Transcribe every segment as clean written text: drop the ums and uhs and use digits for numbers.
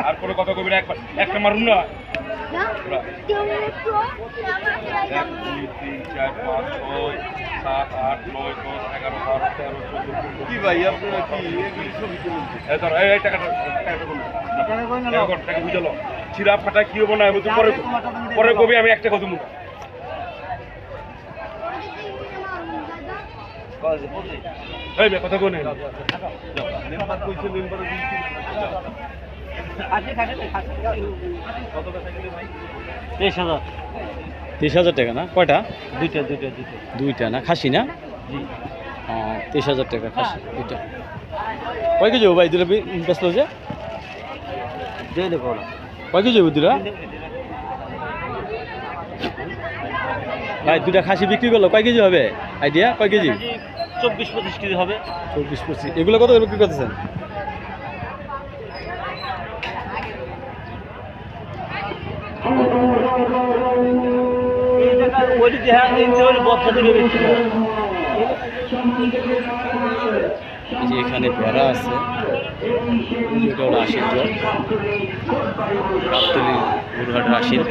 আর কোনো কথা কবি না, একটা মারুন না। 1 2 3 4 5 6 7 8 9 10 11 12 13 14 কি ভাই আপনারা কি এই ছবি তুলছেন? এই টাকাটা টাকা বুঝলো চিরা ফাটা কি হবো না পরে পরে কবি আমি একটা কথা মুখ কথা কোন $23,000 $23,000 টাকা না? কয়টা? দুইটা না? খাসি না? 23,000 টাকা খাসি দুইটা। কয় কেজি ভাই দুটা বেচলো যে? কয় কেজি দুটা ভাই? দুটা খাসি বিক্রি করলো কয় কেজি হবে আইডিয়া? কয় কেজি? 24-25 কেজি হবে। 24-25। এগুলো কত বিক্রি করতেছেন? এখানে ভেড়া আছে, এটা হলো আশির জল, গাবতলী গুরুহাটের আশির।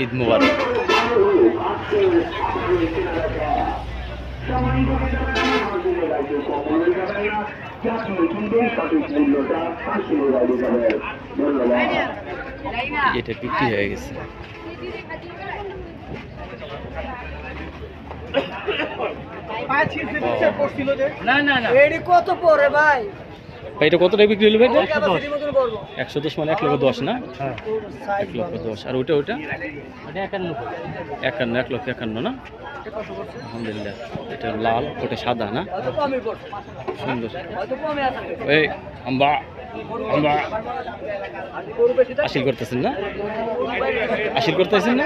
ঈদ মুবারক। এটা বিক্রি হয়ে গেছে। কত পরে ভাই? এটা কত টাকা বিক্রি হলো ভাই? 110 মানে 1,10,000 না? 1,10,000। আর ওটা 1,51,000 না? আলহামদুলিল্লাহ। এটা লাল, ওটা সাদা না? সুন্দর। এই আমরা আশিল করতেছেন না? আশিল করতেছেন না?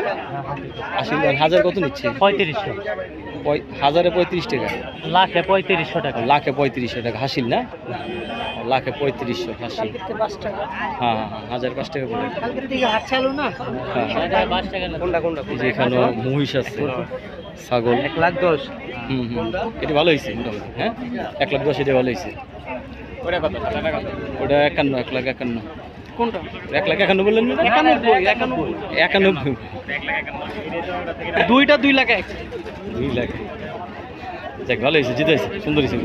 আশিল হাজার কত নিচ্ছে? 3500। 1035 টাকা? লাখে 3500 টাকা। লাখে 3500 টাকা হাসিল না? লাখে 3500 হাসিল। হ্যাঁ 1005 টাকা করে। এখানে মহিষ আছে, ছাগল। 1,10,000। এটা ভালো হয়েছে মোটামুটি। হ্যাঁ 1,10,000 এটা ভালো হয়েছে। ওটা 1,51,000। কোনটা? 1,51,000 বললেন না? 91। দুইটা 2 লাখ 1। 2 লাখ। যাক ভালো হয়েছে, জিতে হয়েছে, সুন্দর হয়েছে।